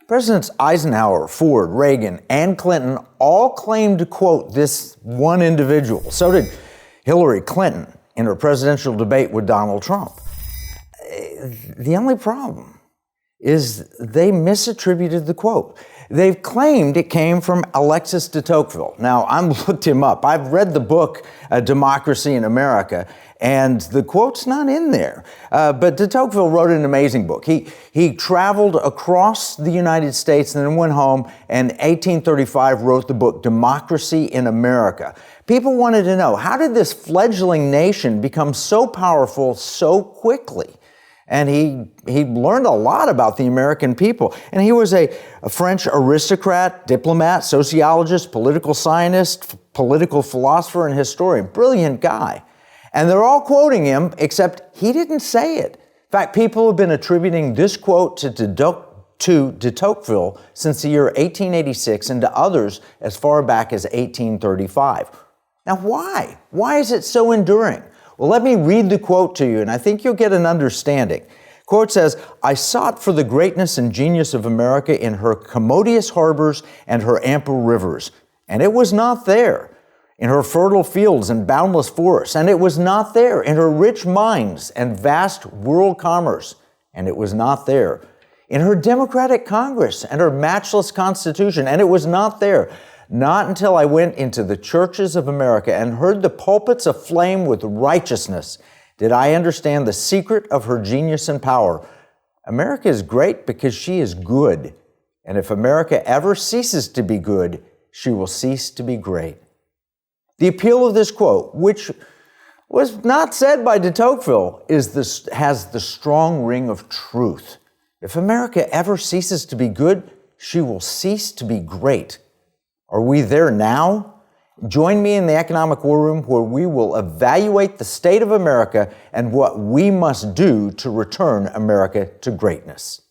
Presidents Eisenhower, Ford, Reagan, and Clinton all claimed to quote this one individual. So did Hillary Clinton in her presidential debate with Donald Trump. The only problem is they misattributed the quote. They've claimed it came from Alexis de Tocqueville. Now, I looked him up. I've read the book, Democracy in America, and the quote's not in there. But de Tocqueville wrote an amazing book. He traveled across the United States and then went home, and in 1835 wrote the book Democracy in America. People wanted to know, how did this fledgling nation become so powerful so quickly? And he learned a lot about the American people. And he was a French aristocrat, diplomat, sociologist, political scientist, political philosopher, and historian. Brilliant guy. And they're all quoting him, except he didn't say it. In fact, people have been attributing this quote to de Tocqueville since the year 1886 and to others as far back as 1835. Now, why? Why is it so enduring? Well, let me read the quote to you, and I think you'll get an understanding. Quote says, "I sought for the greatness and genius of America in her commodious harbors and her ample rivers, and it was not there. In her fertile fields and boundless forests, and it was not there. In her rich mines and vast world commerce, and it was not there. In her democratic Congress and her matchless Constitution, and it was not there. Not until I went into the churches of America and heard the pulpits aflame with righteousness did I understand the secret of her genius and power. America is great because she is good, and if America ever ceases to be good, she will cease to be great." The appeal of this quote, which was not said by de Tocqueville, has the strong ring of truth. If America ever ceases to be good, she will cease to be great. Are we there now? Join me in the Economic War Room, where we will evaluate the state of America and what we must do to return America to greatness.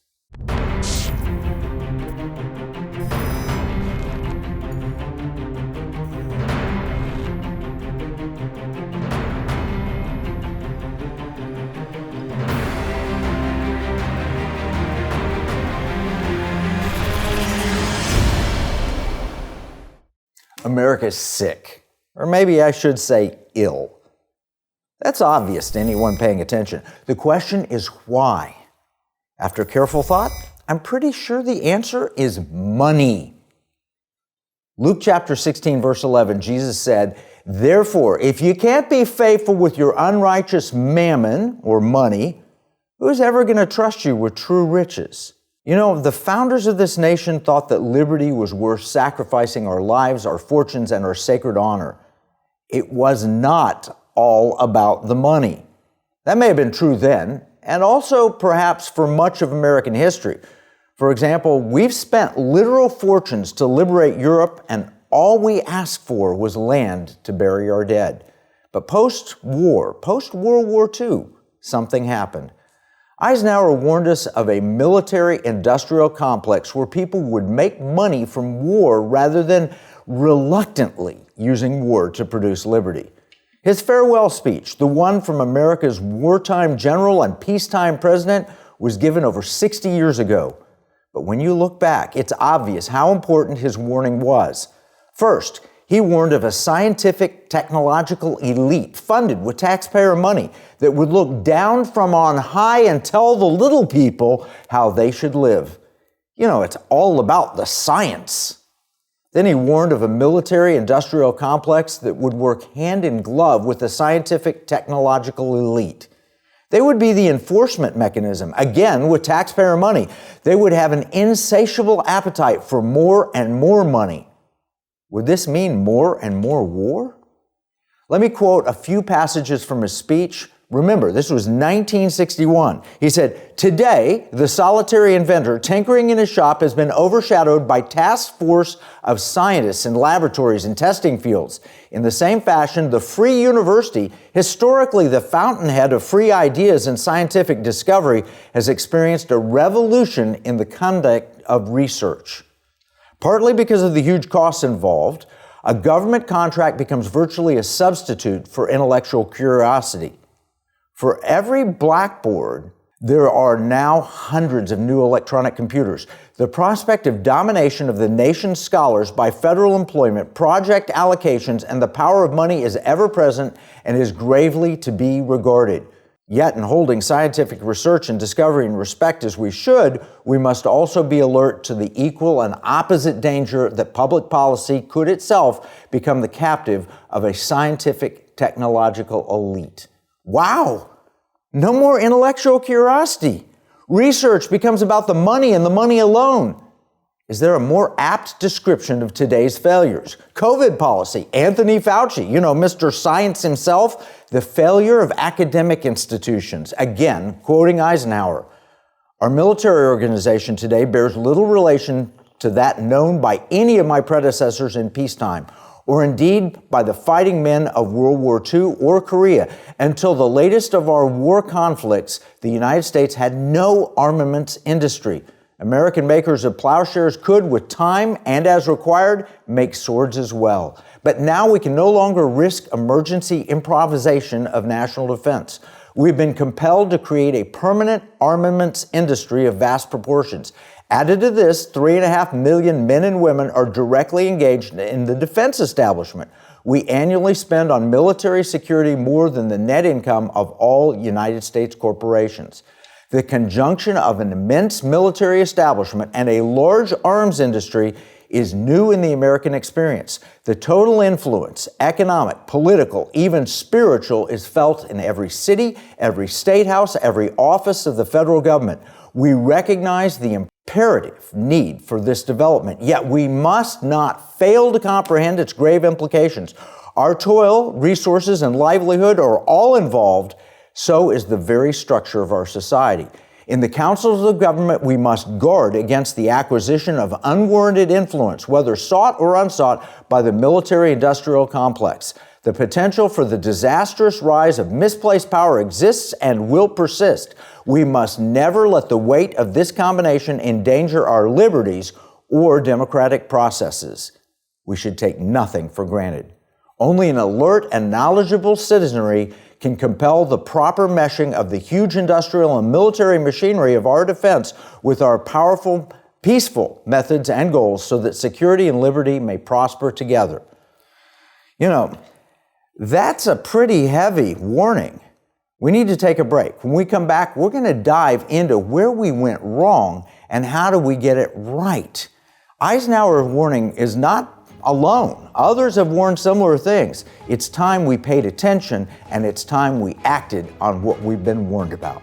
America's sick, or maybe I should say ill. That's obvious to anyone paying attention. The question is why? After careful thought, I'm pretty sure the answer is money. Luke chapter 16, verse 11, Jesus said, "Therefore, if you can't be faithful with your unrighteous mammon, or money, who's ever going to trust you with true riches?" You know, the founders of this nation thought that liberty was worth sacrificing our lives, our fortunes, and our sacred honor. It was not all about the money. That may have been true then, and also perhaps for much of American history. For example, we've spent literal fortunes to liberate Europe, and all we asked for was land to bury our dead. But post-war, post-World War II, something happened. Eisenhower warned us of a military-industrial complex where people would make money from war rather than reluctantly using war to produce liberty. His farewell speech, the one from America's wartime general and peacetime president, was given over 60 years ago. But when you look back, it's obvious how important his warning was. First, he warned of a scientific, technological elite funded with taxpayer money that would look down from on high and tell the little people how they should live. You know, it's all about the science. Then he warned of a military-industrial complex that would work hand in glove with the scientific, technological elite. They would be the enforcement mechanism, again with taxpayer money. They would have an insatiable appetite for more and more money. Would this mean more and more war? Let me quote a few passages from his speech. Remember, this was 1961. He said, "Today, the solitary inventor tinkering in his shop has been overshadowed by task force of scientists in laboratories and testing fields. In the same fashion, the free university, historically the fountainhead of free ideas and scientific discovery, has experienced a revolution in the conduct of research. Partly because of the huge costs involved, a government contract becomes virtually a substitute for intellectual curiosity. For every blackboard, There are now hundreds of new electronic computers. The prospect of domination of the nation's scholars by federal employment, project allocations, and the power of money is ever present and is gravely to be regarded. Yet, in holding scientific research and discovery in respect as we should, we must also be alert to the equal and opposite danger that public policy could itself become the captive of a scientific technological elite. Wow! No more intellectual curiosity. Research becomes about the money and the money alone. Is there a more apt description of today's failures? COVID policy, Anthony Fauci, Mr. Science himself, the failure of academic institutions. Again, quoting Eisenhower, our military organization today bears little relation to that known by any of my predecessors in peacetime, or indeed by the fighting men of World War II or Korea. Until the latest of our war conflicts, the United States had no armaments industry. American makers of plowshares could, with time and as required, make swords as well. But now we can no longer risk emergency improvisation of national defense. We've been compelled to create a permanent armaments industry of vast proportions. Added to this, 3.5 million men and women are directly engaged in the defense establishment. We annually spend on military security more than the net income of all United States corporations. The conjunction of an immense military establishment and a large arms industry is new in the American experience. The total influence, economic, political, even spiritual, is felt in every city, every state house, every office of the federal government. We recognize the imperative need for this development, yet we must not fail to comprehend its grave implications. Our toil, resources, and livelihood are all involved. So is the very structure of our society. In the councils of government, we must guard against the acquisition of unwarranted influence, whether sought or unsought, by the military-industrial complex. The potential for the disastrous rise of misplaced power exists and will persist. We must never let the weight of this combination endanger our liberties or democratic processes. We should take nothing for granted. Only an alert and knowledgeable citizenry can compel the proper meshing of the huge industrial and military machinery of our defense with our powerful, peaceful methods and goals so that security and liberty may prosper together. That's a pretty heavy warning. We need to take a break. When we come back, we're going to dive into where we went wrong and how do we get it right. Eisenhower's warning is not alone. Others have warned similar things. It's time we paid attention, and it's time we acted on what we've been warned about.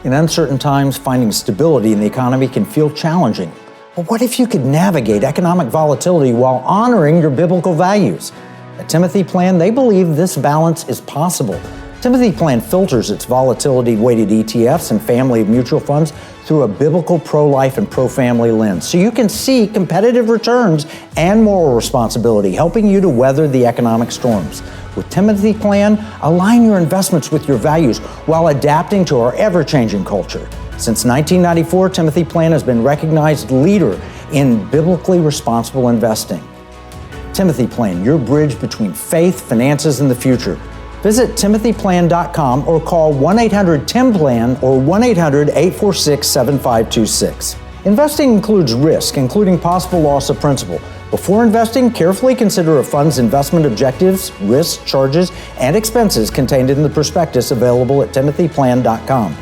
In uncertain times, finding stability in the economy can feel challenging. But what if you could navigate economic volatility while honoring your biblical values? At Timothy Plan, they believe this balance is possible. Timothy Plan filters its volatility-weighted ETFs and family of mutual funds through a biblical pro-life and pro-family lens, so you can see competitive returns and moral responsibility, helping you to weather the economic storms. With Timothy Plan, align your investments with your values while adapting to our ever-changing culture. Since 1994, Timothy Plan has been recognized leader in biblically responsible investing. Timothy Plan, your bridge between faith, finances, and the future. Visit timothyplan.com or call 1-800-TIM-PLAN or 1-800-846-7526. Investing includes risk, including possible loss of principal. Before investing, carefully consider a fund's investment objectives, risks, charges, and expenses contained in the prospectus available at timothyplan.com.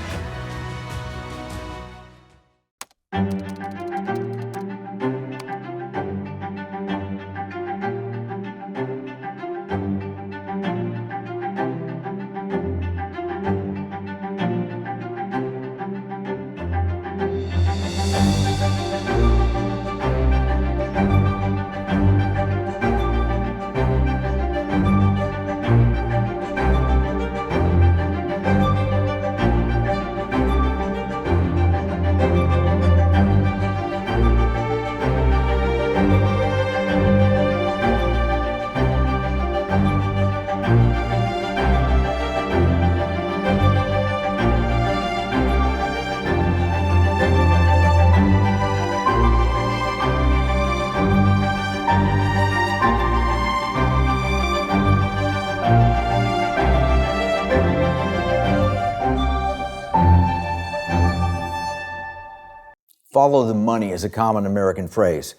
Follow the money is a common American phrase.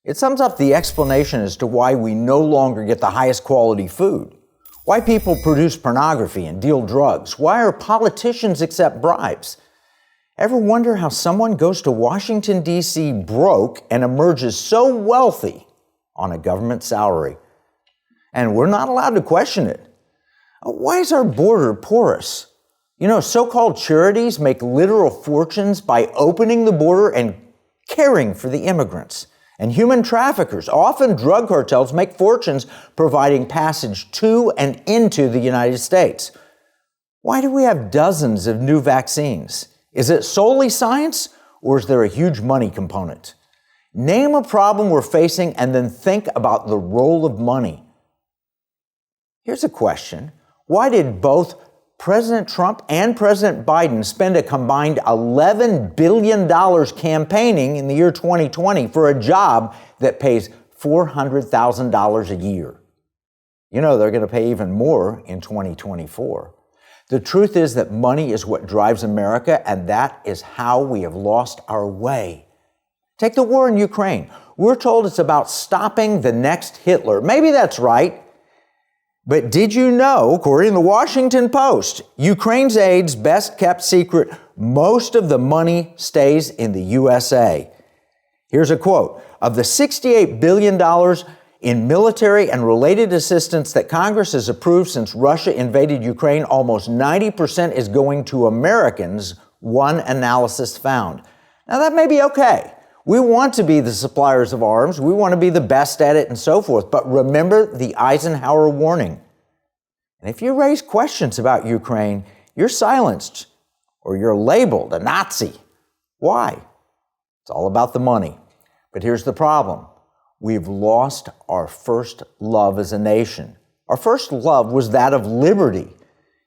It sums up the explanation as to why we no longer get the highest quality food, why people produce pornography and deal drugs, why our politicians accept bribes. Ever wonder how someone goes to Washington, D.C. broke and emerges so wealthy on a government salary? And we're not allowed to question it. Why is our border porous? You know, so-called charities make literal fortunes by opening the border and caring for the immigrants. And human traffickers, often drug cartels, make fortunes providing passage to and into the United States. Why do we have dozens of new vaccines? Is it solely science, or is there a huge money component? Name a problem we're facing and then think about the role of money. Here's a question. Why did both President Trump and President Biden spend a combined $11 billion campaigning in the year 2020 for a job that pays $400,000 a year? You know, they're going to pay even more in 2024. The truth is that money is what drives America, and that is how we have lost our way. Take the war in Ukraine. We're told it's about stopping the next Hitler. Maybe that's right. But did you know, according to the Washington Post, Ukraine's aid's best kept secret, most of the money stays in the USA. Here's a quote. Of the $68 billion in military and related assistance that Congress has approved since Russia invaded Ukraine, almost 90% is going to Americans, one analysis found. Now that may be okay. We want to be the suppliers of arms. We want to be the best at it and so forth. But remember the Eisenhower Warning. And if you raise questions about Ukraine, you're silenced or you're labeled a Nazi. Why? It's all about the money. But here's the problem. We've lost our first love as a nation. Our first love was that of liberty.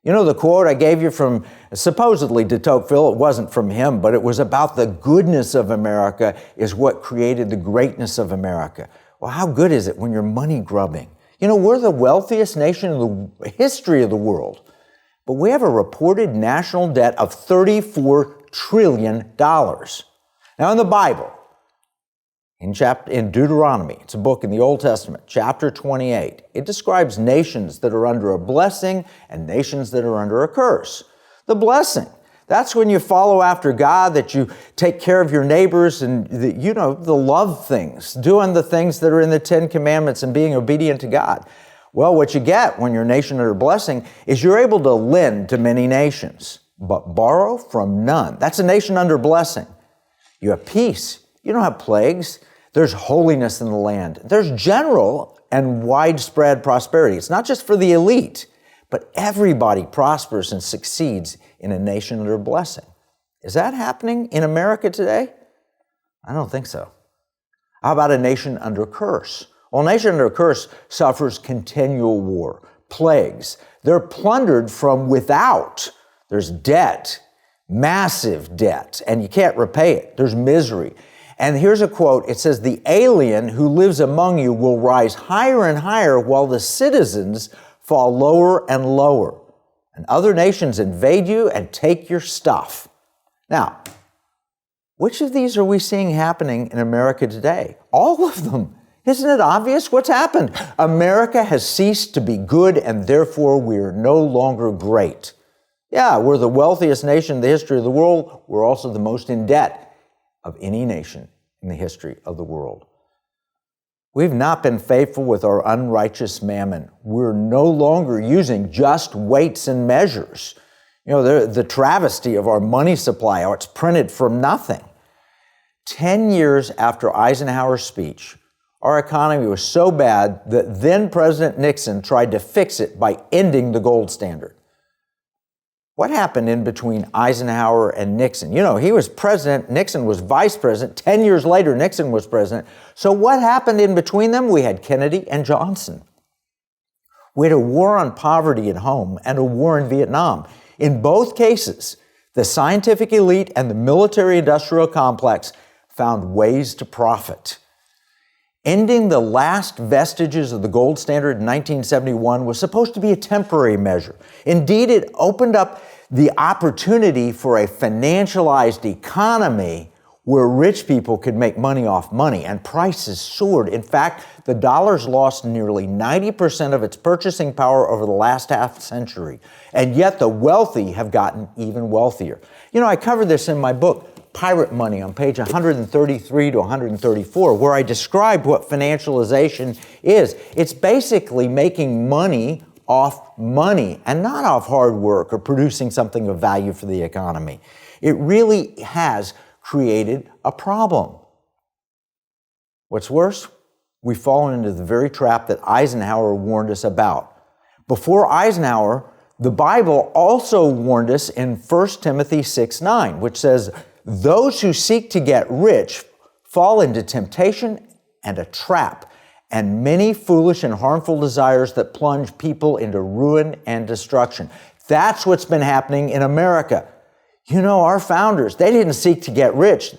You know, the quote I gave you from supposedly de Tocqueville, it wasn't from him, but it was about the goodness of America is what created the greatness of America. Well, how good is it when you're money grubbing? You know, we're the wealthiest nation in the history of the world, but we have a reported national debt of $34 trillion. Now, in the Bible, in Deuteronomy, it's a book in the Old Testament, chapter 28, it describes nations that are under a blessing and nations that are under a curse. The blessing, that's when you follow after God, that you take care of your neighbors and, the love things, doing the things that are in the Ten Commandments and being obedient to God. Well, what you get when you're a nation under blessing is you're able to lend to many nations, but borrow from none. That's a nation under blessing. You have peace. You don't have plagues. There's holiness in the land. There's general and widespread prosperity. It's not just for the elite, but everybody prospers and succeeds in a nation under blessing. Is that happening in America today? I don't think so. How about a nation under curse? Well, a nation under curse suffers continual war, plagues. They're plundered from without. There's debt, massive debt, and you can't repay it. There's misery. And here's a quote. It says, "The alien who lives among you will rise higher and higher while the citizens fall lower and lower. And other nations invade you and take your stuff." Now, which of these are we seeing happening in America today? All of them. Isn't it obvious what's happened? America has ceased to be good, and therefore we are no longer great. Yeah, we're the wealthiest nation in the history of the world. We're also the most in debt of any nation in the history of the world. We've not been faithful with our unrighteous mammon. We're no longer using just weights and measures. You know, the travesty of our money supply, how it's printed from nothing. 10 years after Eisenhower's speech, our economy was so bad that then President Nixon tried to fix it by ending the gold standard. What happened in between Eisenhower and Nixon? You know, he was president, Nixon was vice president. 10 years later, Nixon was president. So what happened in between them? We had Kennedy and Johnson. We had a war on poverty at home and a war in Vietnam. In both cases, the scientific elite and the military-industrial complex found ways to profit. Ending the last vestiges of the gold standard in 1971 was supposed to be a temporary measure. Indeed, it opened up the opportunity for a financialized economy where rich people could make money off money, and prices soared. In fact, the dollar's lost nearly 90% of its purchasing power over the last half century, and yet the wealthy have gotten even wealthier. You know, I covered this in my book, Pirate Money, on page 133 to 134, where I described what financialization is. It's basically making money off money and not off hard work or producing something of value for the economy. It really has created a problem. What's worse, we've fallen into the very trap that Eisenhower warned us about. Before Eisenhower, the Bible also warned us in 1 Timothy 6:9, which says, "Those who seek to get rich fall into temptation and a trap, and many foolish and harmful desires that plunge people into ruin and destruction." That's what's been happening in America. You know, our founders, they didn't seek to get rich.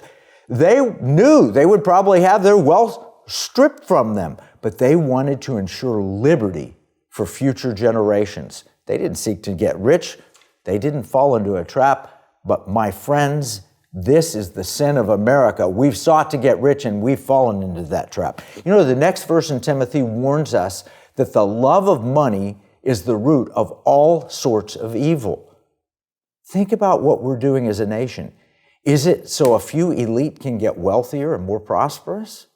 They knew they would probably have their wealth stripped from them, but they wanted to ensure liberty for future generations. They didn't seek to get rich. They didn't fall into a trap. But my friends, this is the sin of America. We've sought to get rich and we've fallen into that trap. You know, the next verse in Timothy warns us that the love of money is the root of all sorts of evil. Think about what we're doing as a nation. Is it so a few elite can get wealthier and more prosperous?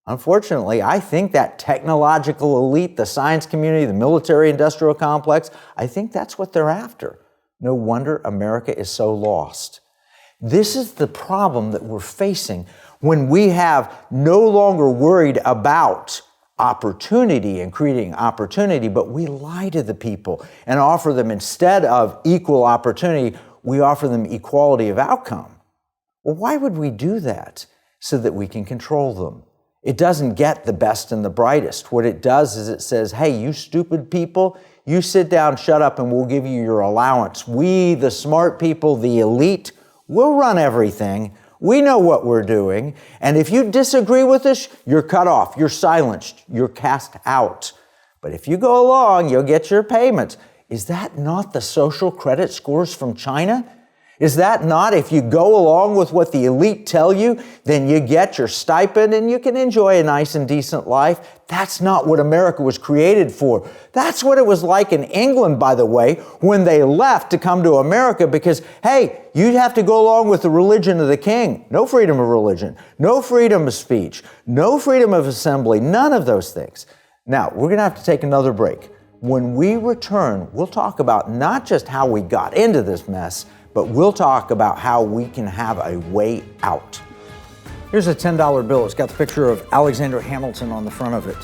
Unfortunately, I think that technological elite, the science community, the military-industrial complex, I think that's what they're after. No wonder America is so lost. This is the problem that we're facing when we have no longer worried about opportunity and creating opportunity, but we lie to the people and offer them, instead of equal opportunity, we offer them equality of outcome. Well, why would we do that? So that we can control them. It doesn't get the best and the brightest. What it does is it says, hey, you stupid people, you sit down, shut up, and we'll give you your allowance. We, the smart people, the elite, we'll run everything. We know what we're doing, and if you disagree with us, you're cut off, you're silenced, you're cast out. But if you go along, you'll get your payments. Is that not the social credit scores from China? Is that not, if you go along with what the elite tell you, then you get your stipend and you can enjoy a nice and decent life? That's not what America was created for. That's what it was like in England, by the way, when they left to come to America, because, hey, you'd have to go along with the religion of the king. No freedom of religion, no freedom of speech, no freedom of assembly, none of those things. Now, we're going to have to take another break. When we return, we'll talk about not just how we got into this mess, but we'll talk about how we can have a way out. Here's a $10 bill. It's got the picture of Alexander Hamilton on the front of it.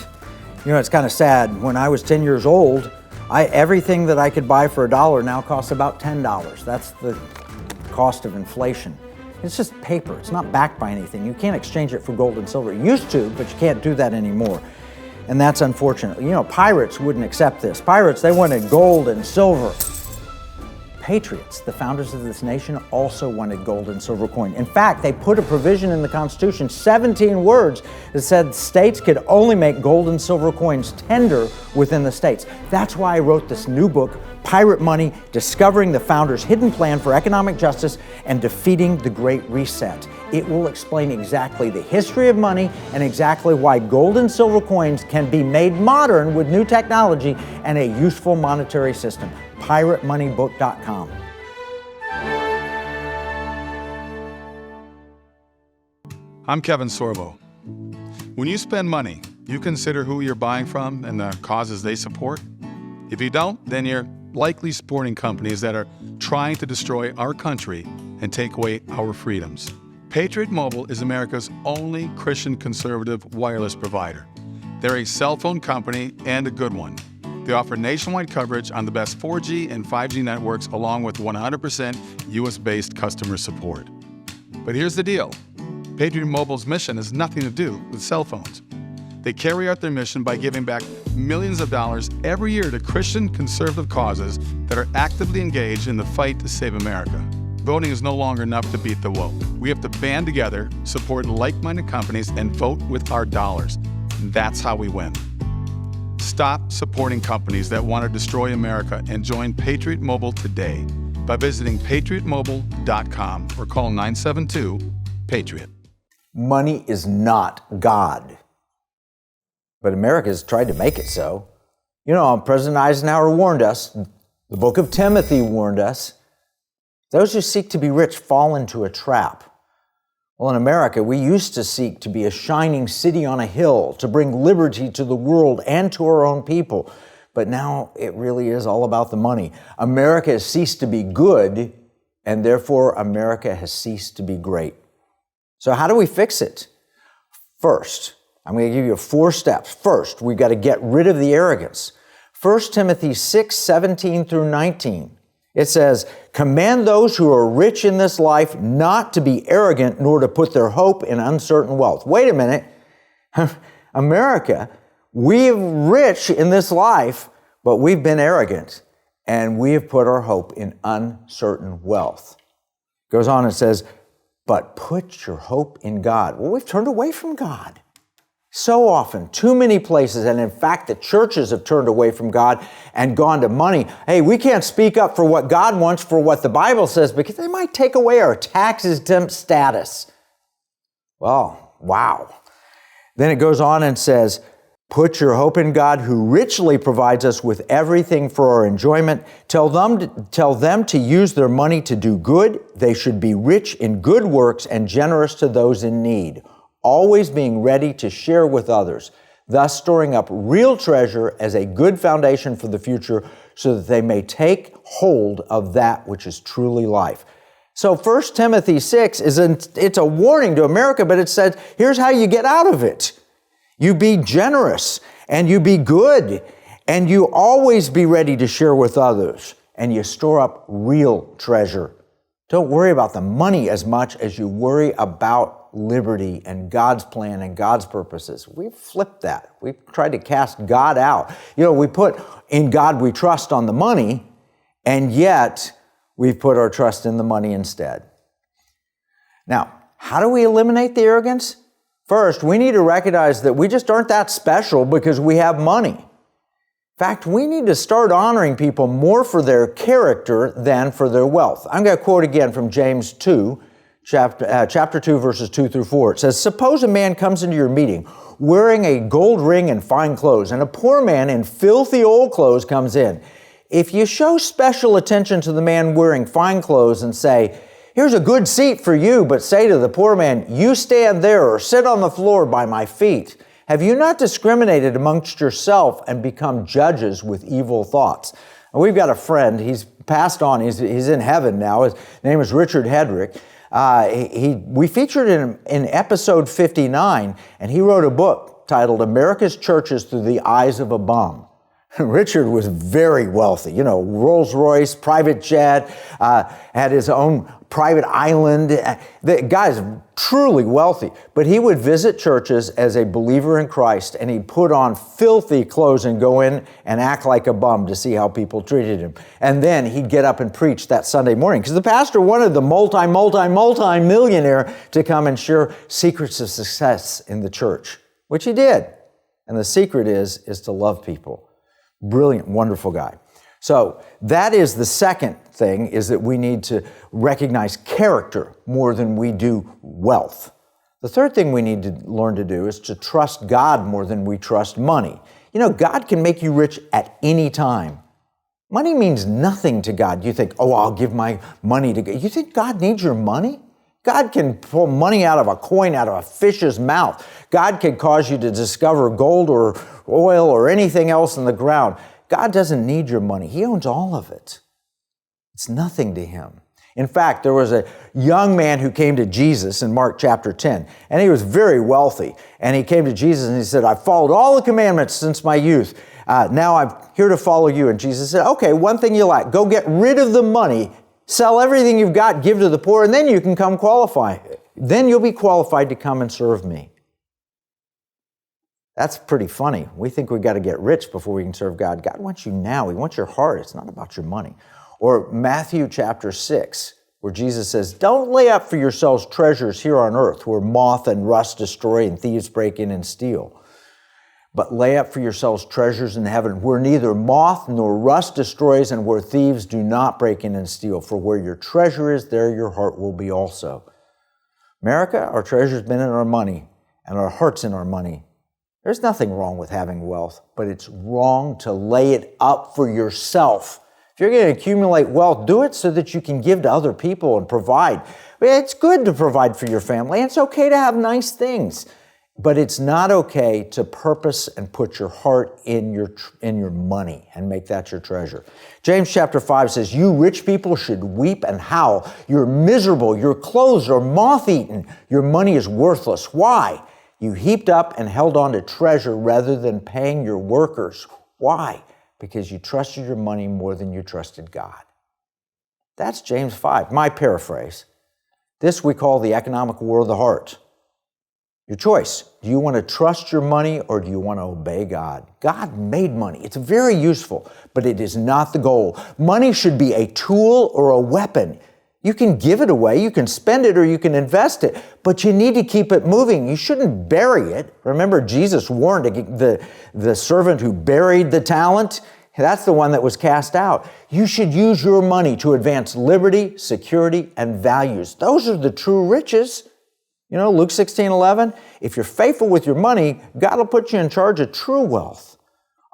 You know, it's kind of sad. When I was 10 years old, everything that I could buy for $1 now costs about $10. That's the cost of inflation. It's just paper. It's not backed by anything. You can't exchange it for gold and silver. You used to, but you can't do that anymore. And that's unfortunate. You know, pirates wouldn't accept this. Pirates, they wanted gold and silver. Patriots, the founders of this nation, also wanted gold and silver coin. In fact, they put a provision in the Constitution, 17 words, that said states could only make gold and silver coins tender within the states. That's why I wrote this new book, Pirate Money, Discovering the Founders' Hidden Plan for Economic Justice and Defeating the Great Reset. It will explain exactly the history of money and exactly why gold and silver coins can be made modern with new technology and a useful monetary system. PirateMoneyBook.com. I'm Kevin Sorbo. When you spend money, you consider who you're buying from and the causes they support. If you don't, then you're likely supporting companies that are trying to destroy our country and take away our freedoms. Patriot Mobile is America's only Christian conservative wireless provider. They're a cell phone company and a good one. They offer nationwide coverage on the best 4G and 5G networks, along with 100% US-based customer support. But here's the deal. Patriot Mobile's mission has nothing to do with cell phones. They carry out their mission by giving back millions of dollars every year to Christian conservative causes that are actively engaged in the fight to save America. Voting is no longer enough to beat the woke. We have to band together, support like-minded companies, and vote with our dollars. That's how we win. Stop supporting companies that want to destroy America and join Patriot Mobile today by visiting patriotmobile.com or call Patriot. Money is not God. But America has tried to make it so. You know, President Eisenhower warned us, the book of Timothy warned us, those who seek to be rich fall into a trap. Well, in America, we used to seek to be a shining city on a hill, to bring liberty to the world and to our own people. But now it really is all about the money. America has ceased to be good, and therefore America has ceased to be great. So how do we fix it? First, I'm going to give you 4 steps. First, we've got to get rid of the arrogance. 1 Timothy 6, 17 through 19. It says, "Command those who are rich in this life not to be arrogant, nor to put their hope in uncertain wealth." Wait a minute. America, we're rich in this life, but we've been arrogant, and we have put our hope in uncertain wealth. It goes on and says, "But put your hope in God." Well, we've turned away from God. So often, too many places, and in fact, the churches have turned away from God and gone to money. Hey, we can't speak up for what God wants, for what the Bible says, because they might take away our tax-exempt status. Well, wow. Then it goes on and says, "Put your hope in God, who richly provides us with everything for our enjoyment. Tell them to use their money to do good. They should be rich in good works and generous to those in need, always being ready to share with others, thus storing up real treasure as a good foundation for the future, so that they may take hold of that which is truly life." So 1 Timothy 6, it's a warning to America, but it says, here's how you get out of it. You be generous, and you be good, and you always be ready to share with others, and you store up real treasure. Don't worry about the money as much as you worry about liberty and God's plan and God's purposes. We've flipped that. We've tried to cast God out. You know, we put "in God we trust" on the money, and yet we've put our trust in the money instead. Now, how do we eliminate the arrogance? First, we need to recognize that we just aren't that special because we have money. In fact, we need to start honoring people more for their character than for their wealth. I'm going to quote again from James 2, chapter 2, verses 2 through 4. It says, "Suppose a man comes into your meeting wearing a gold ring and fine clothes, and a poor man in filthy old clothes comes in. If you show special attention to the man wearing fine clothes and say, 'Here's a good seat for you,' but say to the poor man, 'You stand there or sit on the floor by my feet,' have you not discriminated amongst yourself and become judges with evil thoughts?" And we've got a friend, he's passed on, he's in heaven now. His name is Richard Hedrick. We featured him in episode 59, and he wrote a book titled "America's Churches Through the Eyes of a Bum." Richard was very wealthy, you know, Rolls Royce, private jet, had his own private island. The guy's truly wealthy, but he would visit churches as a believer in Christ, and he'd put on filthy clothes and go in and act like a bum to see how people treated him. And then he'd get up and preach that Sunday morning, because the pastor wanted the multi-millionaire to come and share secrets of success in the church, which he did. And the secret is to love people. Brilliant, wonderful guy. So that is the second thing, is that we need to recognize character more than we do wealth. The third thing we need to learn to do is to trust God more than we trust money. You know, God can make you rich at any time. Money means nothing to God. You think, oh, I'll give my money to God. You think God needs your money? God can pull money out of a coin, out of a fish's mouth. God can cause you to discover gold or oil or anything else in the ground. God doesn't need your money. He owns all of it. It's nothing to him. In fact, there was a young man who came to Jesus in Mark chapter 10, and he was very wealthy. And he came to Jesus and he said, "I've followed all the commandments since my youth. Now I'm here to follow you." And Jesus said, "Okay, one thing you lack. Go get rid of the money, sell everything you've got, give to the poor, and then you can come qualify. Then you'll be qualified to come and serve me." That's pretty funny. We think we've got to get rich before we can serve God. God wants you now. He wants your heart. It's not about your money. Or Matthew chapter 6, where Jesus says, "Don't lay up for yourselves treasures here on earth, where moth and rust destroy and thieves break in and steal. But lay up for yourselves treasures in heaven, where neither moth nor rust destroys and where thieves do not break in and steal. For where your treasure is, there your heart will be also." America, our treasure's been in our money, and our heart's in our money. There's nothing wrong with having wealth, but it's wrong to lay it up for yourself. If you're going to accumulate wealth, do it so that you can give to other people and provide. It's good to provide for your family. It's okay to have nice things, but it's not okay to purpose and put your heart in your money and make that your treasure. James chapter 5 says, "You rich people should weep and howl. You're miserable. Your clothes are moth-eaten. Your money is worthless." Why? You heaped up and held on to treasure rather than paying your workers. Why? Because you trusted your money more than you trusted God. That's James 5, my paraphrase. This we call the economic war of the heart. Your choice. Do you want to trust your money or do you want to obey God? God made money. It's very useful, but it is not the goal. Money should be a tool or a weapon. You can give it away, you can spend it, or you can invest it, but you need to keep it moving. You shouldn't bury it. Remember, Jesus warned the servant who buried the talent. That's the one that was cast out. You should use your money to advance liberty, security, and values. Those are the true riches. You know, Luke 16:11, if you're faithful with your money, God will put you in charge of true wealth.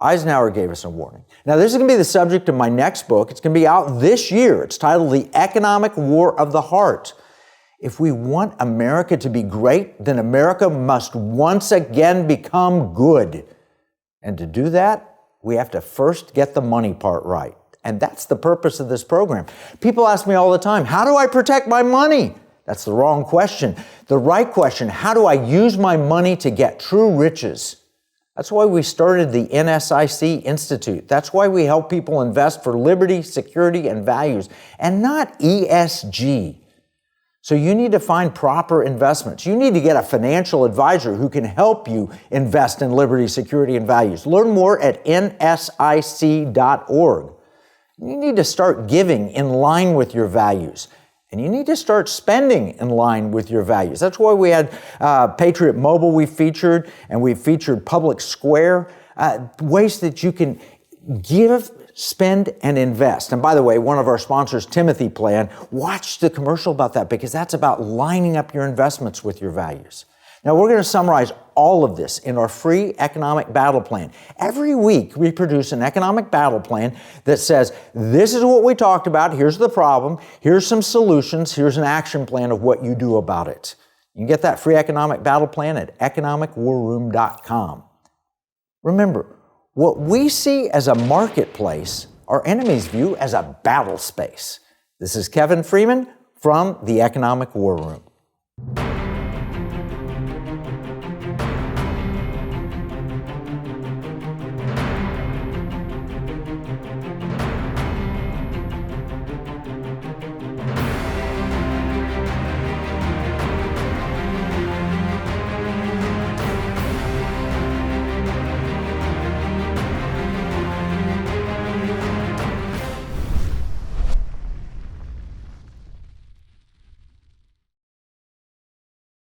Eisenhower gave us a warning. Now, this is going to be the subject of my next book. It's going to be out this year. It's titled The Economic War of the Heart. If we want America to be great, then America must once again become good. And to do that, we have to first get the money part right. And that's the purpose of this program. People ask me all the time, how do I protect my money? That's the wrong question. The right question, how do I use my money to get true riches? That's why we started the NSIC Institute. That's why we help people invest for liberty, security, and values, and not ESG. So you need to find proper investments. You need to get a financial advisor who can help you invest in liberty, security, and values. Learn more at nsic.org. You need to start giving in line with your values. And you need to start spending in line with your values. That's why we had Patriot Mobile we featured, and we featured Public Square, ways that you can give, spend, and invest. And by the way, one of our sponsors, Timothy Plan, watch the commercial about that because that's about lining up your investments with your values. Now, we're going to summarize all of this in our free economic battle plan. Every week, we produce an economic battle plan that says, this is what we talked about, here's the problem, here's some solutions, here's an action plan of what you do about it. You can get that free economic battle plan at EconomicWarRoom.com. Remember, what we see as a marketplace, our enemies view as a battle space. This is Kevin Freeman from the Economic War Room.